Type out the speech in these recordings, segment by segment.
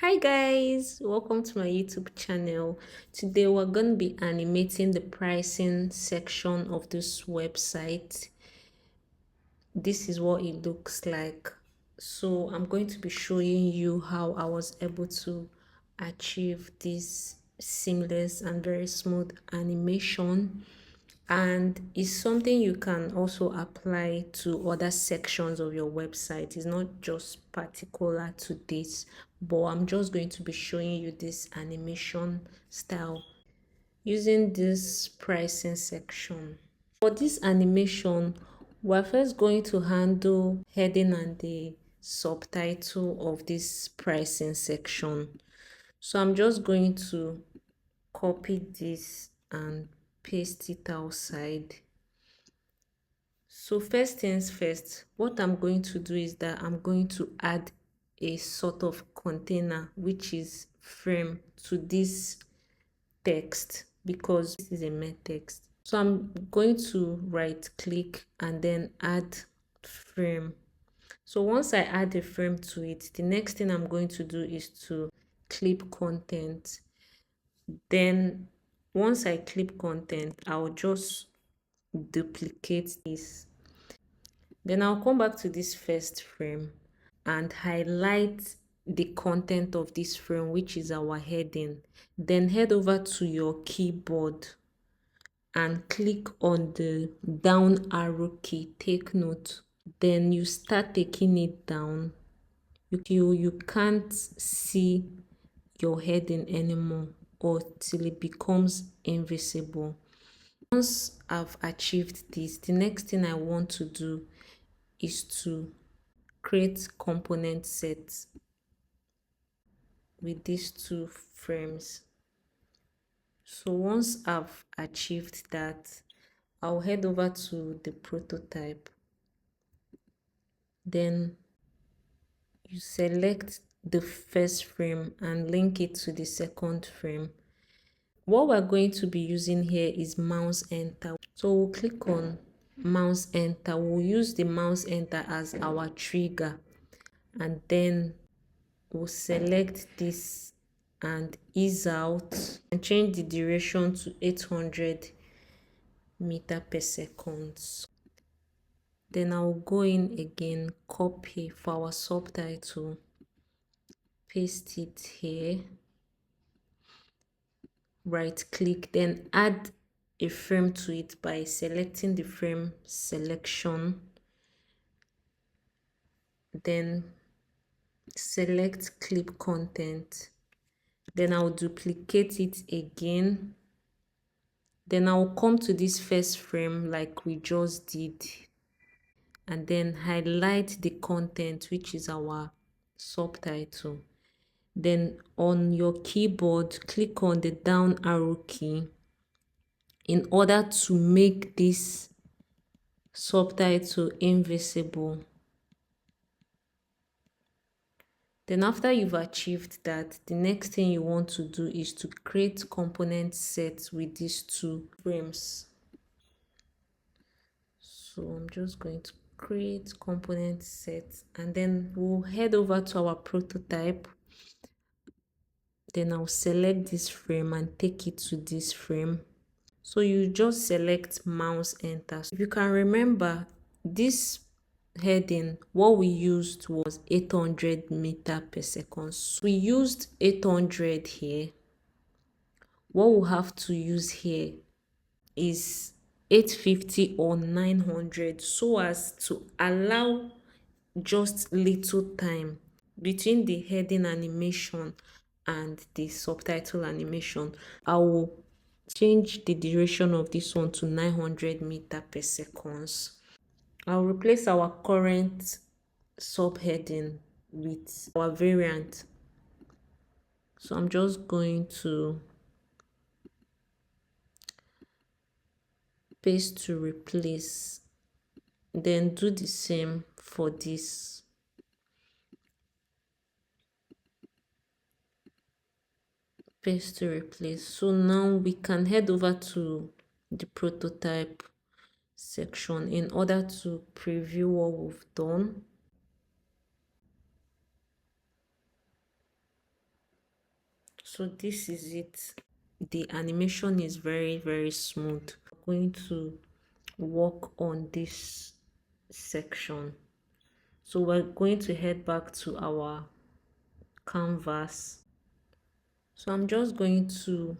Hi guys, welcome to my YouTube channel. Today we're going to be animating the pricing section of this website. This is what it looks like. So I'm going to be showing you how I was able to achieve this seamless and very smooth animation, and it's something you can also apply to other sections of your website. It's not just particular to this, but I'm just going to be showing you this animation style using this pricing section. For this animation, we're first going to handle heading and the subtitle of this pricing section. So I'm just going to copy this and paste it outside. So first things first, what I'm going to do is that I'm going to add a sort of container, which is frame, to this text because this is a meta text. So I'm going to right click and then add frame. So once I add a frame to it, the next thing I'm going to do is to clip content. Then once I clip content, I'll just duplicate this. Then I'll come back to this first frame and highlight the content of this frame, which is our heading. Then head over to your keyboard and click on the down arrow key. Take note. Then you start taking it down. You can't see your heading anymore or till it becomes invisible. Once I've achieved this, the next thing I want to do is to create component sets with these two frames. So once I've achieved that, I'll head over to the prototype. Then you select the first frame and link it to the second frame. What we're going to be using here is mouse enter. So we'll click on mouse enter. We'll use the mouse enter as our trigger, and then we'll select this and ease out and change the duration to 800 meter per second. Then I'll go in again, copy for our subtitle, paste it here, right click, then add a frame to it by selecting the frame selection, then select clip content, then I'll duplicate it again, then I'll come to this first frame like we just did and then highlight the content, which is our subtitle. Then on your keyboard, click on the down arrow key in order to make this subtitle invisible. Then after you've achieved that, the next thing you want to do is to create component sets with these two frames. So I'm just going to create component sets and then we'll head over to our prototype. Then I'll select this frame and take it to this frame. So you just select mouse enter. If you can remember, this heading, what we used was 800 meter per second. So we used 800 here. What we'll have to use here is 850 or 900 so as to allow just little time between the heading animation and the subtitle animation. I will change the duration of this one to 900 meter per seconds. I'll replace our current subheading with our variant. So I'm just going to paste to replace, then do the same for this. Paste to replace. So now we can head over to the prototype section in order to preview what we've done. So this is it. The animation is very smooth. I'm going to work on this section. So we're going to head back to our canvas. So I'm just going to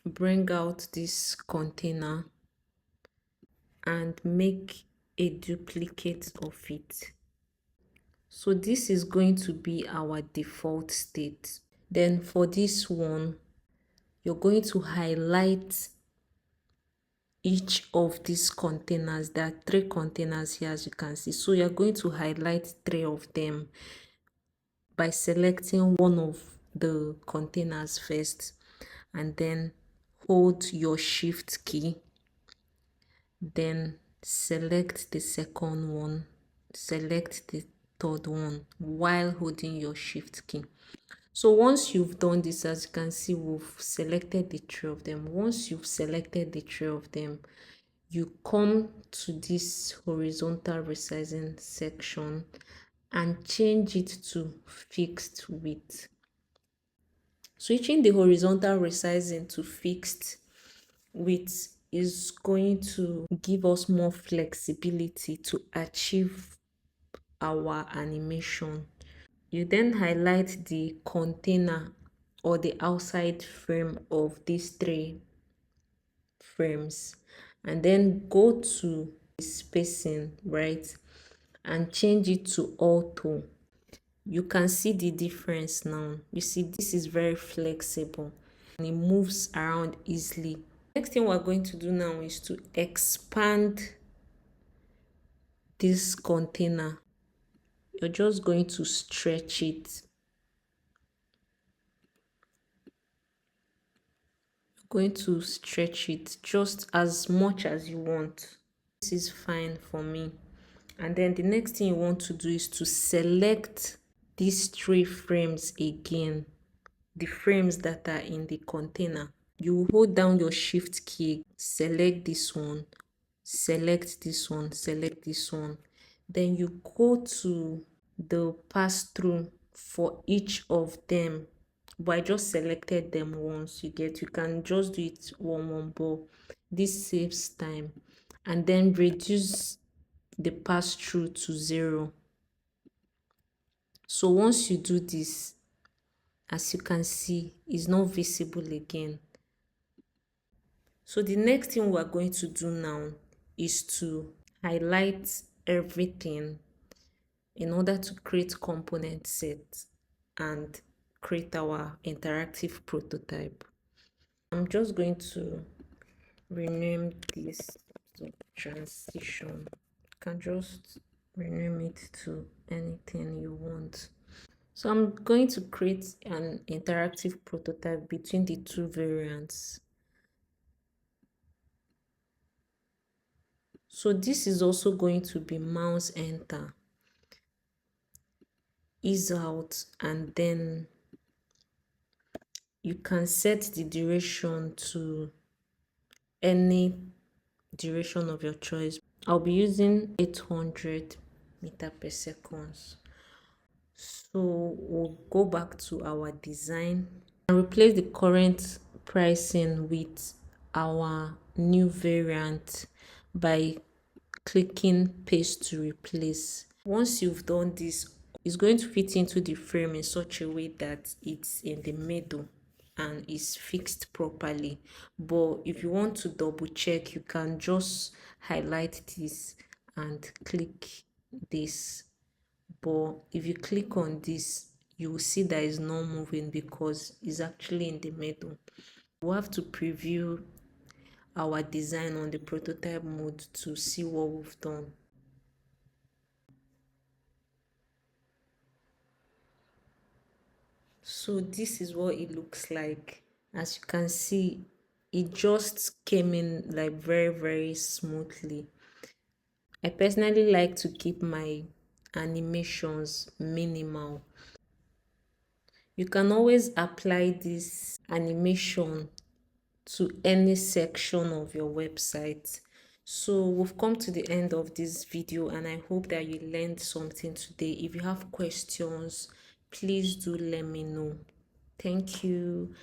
bring out this container and make a duplicate of it. So this is going to be our default state. Then for this one, you're going to highlight each of these containers. There are 3 containers here, as you can see. So you're going to highlight 3 of them by selecting one of the containers first, and then hold your shift key, then select the second one, select the third one while holding your shift key. So once you've done this, as you can see, we've selected the 3 of them. Once you've selected the 3 of them, you come to this horizontal resizing section and change it to fixed width. Switching the horizontal resizing to fixed width is going to give us more flexibility to achieve our animation. You then highlight the container or the outside frame of these 3 frames, and then go to spacing, right, and change it to auto. You can see the difference now. You see, this is very flexible and it moves around easily. Next thing we're going to do now is to expand this container. You're just going to stretch it. You're going to stretch it just as much as you want. This is fine for me. And then the next thing you want to do is to select these 3 frames again, the frames that are in the container. You hold down your shift key, select this one, select this one, select this one. Then you go to the pass through for each of them. But I just selected them once. You can just do it one, but this saves time. And then reduce the pass through to 0. So once you do this, as you can see, it's not visible again. So the next thing we're going to do now is to highlight everything in order to create component set and create our interactive prototype. I'm just going to rename this to transition. You can just rename it to anything you want. So I'm going to create an interactive prototype between the 2 variants. So this is also going to be mouse enter, ease out, and then you can set the duration to any duration of your choice. I'll be using 800 meter per second. So we'll go back to our design and replace the current pricing with our new variant by clicking paste to replace. Once you've done this, it's going to fit into the frame in such a way that it's in the middle and is fixed properly. But if you want to double check, you can just highlight this and click this. But if you click on this, you will see that it's not moving because it's actually in the middle. We'll have to preview our design on the prototype mode to see what we've done. So this is what it looks like. As you can see, it just came in like very smoothly. I personally like to keep my animations minimal. You can always apply this animation to any section of your website. So we've come to the end of this video and I hope that you learned something today. If you have questions, please do let me know. Thank you.